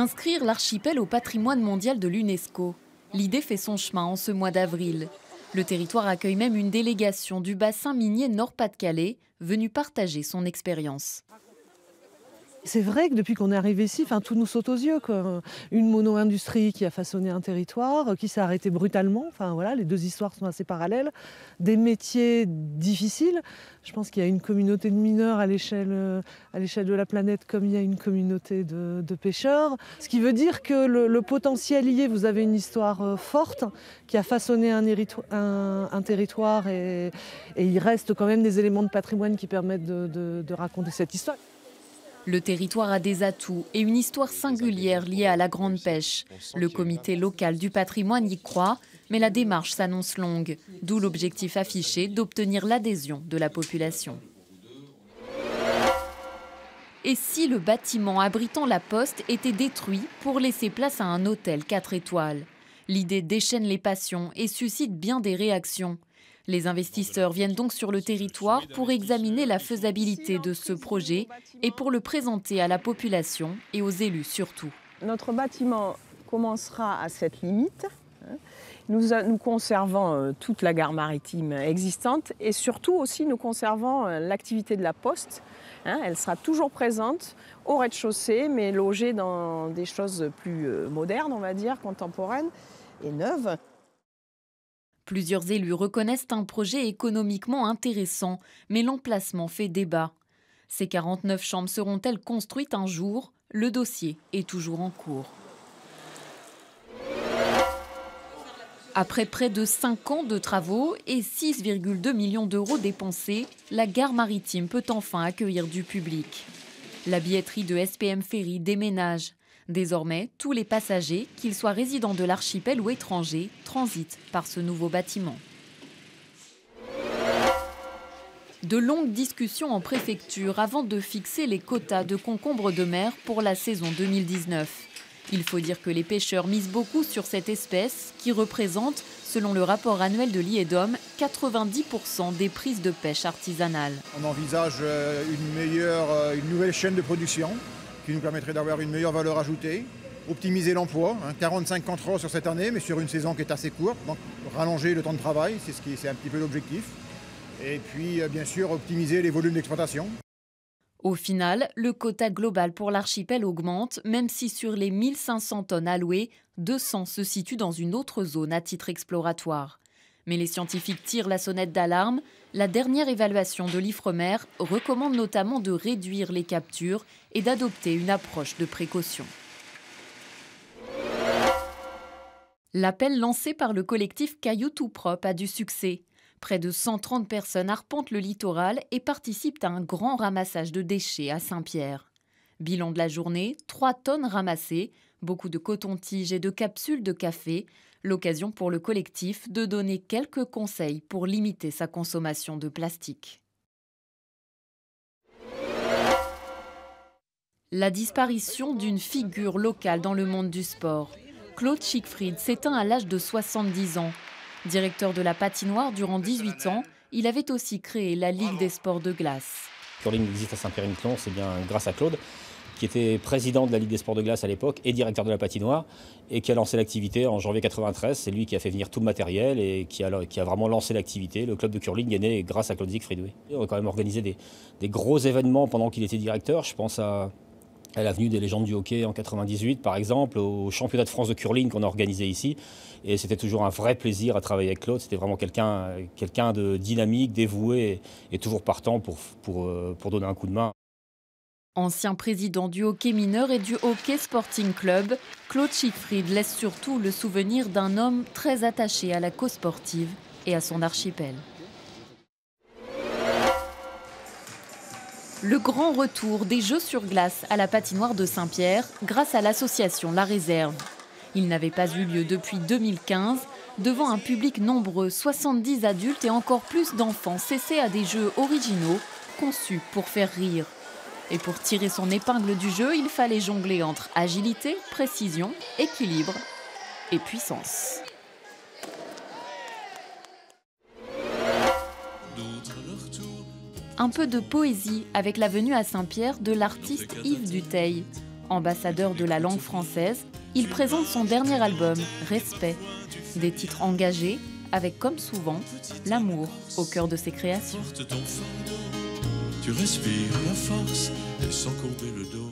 Inscrire l'archipel au patrimoine mondial de l'UNESCO. L'idée fait son chemin en ce mois d'avril. Le territoire accueille même une délégation du bassin minier Nord-Pas-de-Calais, venue partager son expérience. C'est vrai que depuis qu'on est arrivé ici, tout nous saute aux yeux, quoi. Une mono-industrie qui a façonné un territoire, qui s'est arrêtée brutalement. Voilà, les deux histoires sont assez parallèles. Des métiers difficiles. Je pense qu'il y a une communauté de mineurs à l'échelle de la planète, comme il y a une communauté de pêcheurs. Ce qui veut dire que le potentiel y est. Vous avez une histoire forte qui a façonné un territoire et il reste quand même des éléments de patrimoine qui permettent de raconter cette histoire. Le territoire a des atouts et une histoire singulière liée à la grande pêche. Le comité local du patrimoine y croit, mais la démarche s'annonce longue, d'où l'objectif affiché d'obtenir l'adhésion de la population. Et si le bâtiment abritant la poste était détruit pour laisser place à un hôtel 4 étoiles? L'idée déchaîne les passions et suscite bien des réactions. Les investisseurs viennent donc sur le territoire pour examiner la faisabilité de ce projet et pour le présenter à la population et aux élus surtout. Notre bâtiment commencera à cette limite. Nous conservons toute la gare maritime existante et surtout aussi nous conservons l'activité de la poste. Elle sera toujours présente au rez-de-chaussée mais logée dans des choses plus modernes, on va dire, contemporaines et neuves. Plusieurs élus reconnaissent un projet économiquement intéressant, mais l'emplacement fait débat. Ces 49 chambres seront-elles construites un jour? Le dossier est toujours en cours. Après près de 5 ans de travaux et 6,2 millions d'euros dépensés, la gare maritime peut enfin accueillir du public. La billetterie de SPM Ferry déménage. Désormais, tous les passagers, qu'ils soient résidents de l'archipel ou étrangers, transitent par ce nouveau bâtiment. De longues discussions en préfecture avant de fixer les quotas de concombres de mer pour la saison 2019. Il faut dire que les pêcheurs misent beaucoup sur cette espèce qui représente, selon le rapport annuel de l'IEDOM, 90% des prises de pêche artisanales. On envisage une nouvelle chaîne de production qui nous permettrait d'avoir une meilleure valeur ajoutée, optimiser l'emploi, 45 contrôles sur cette année, mais sur une saison qui est assez courte, donc rallonger le temps de travail, c'est un petit peu l'objectif. Et puis, bien sûr, optimiser les volumes d'exploitation. Au final, le quota global pour l'archipel augmente, même si sur les 1500 tonnes allouées, 200 se situent dans une autre zone à titre exploratoire. Mais les scientifiques tirent la sonnette d'alarme. La dernière évaluation de l'Ifremer recommande notamment de réduire les captures et d'adopter une approche de précaution. L'appel lancé par le collectif Cailloux tout propre a du succès. Près de 130 personnes arpentent le littoral et participent à un grand ramassage de déchets à Saint-Pierre. Bilan de la journée, 3 tonnes ramassées, beaucoup de coton-tiges et de capsules de café. L'occasion pour le collectif de donner quelques conseils pour limiter sa consommation de plastique. La disparition d'une figure locale dans le monde du sport. Claude Siegfried s'éteint à l'âge de 70 ans. Directeur de la patinoire durant 18 ans, il avait aussi créé la Ligue des sports de glace. Curling existe à Saint-Pierre-et-Miquelon, c'est bien grâce à Claude, qui était président de la Ligue des sports de glace à l'époque et directeur de la patinoire, et qui a lancé l'activité en janvier 93. C'est lui qui a fait venir tout le matériel et qui a vraiment lancé l'activité. Le club de curling est né grâce à Claude Siegfried. Oui. On a quand même organisé des gros événements pendant qu'il était directeur. Je pense à l'avenue des légendes du hockey en 98, par exemple, au championnat de France de curling qu'on a organisé ici. Et c'était toujours un vrai plaisir à travailler avec Claude. C'était vraiment quelqu'un de dynamique, dévoué et toujours partant pour donner un coup de main. Ancien président du hockey mineur et du hockey sporting club, Claude Siegfried laisse surtout le souvenir d'un homme très attaché à la cause sportive et à son archipel. Le grand retour des Jeux sur glace à la patinoire de Saint-Pierre grâce à l'association La Réserve. Il n'avait pas eu lieu depuis 2015. Devant un public nombreux, 70 adultes et encore plus d'enfants s'essaient à des jeux originaux conçus pour faire rire. Et pour tirer son épingle du jeu, il fallait jongler entre agilité, précision, équilibre et puissance. Un peu de poésie avec la venue à Saint-Pierre de l'artiste Yves Dutheil. Ambassadeur de la langue française, il présente son dernier album, Respect. Des titres engagés, avec comme souvent, l'amour au cœur de ses créations. Tu respires la force et sans courber le dos.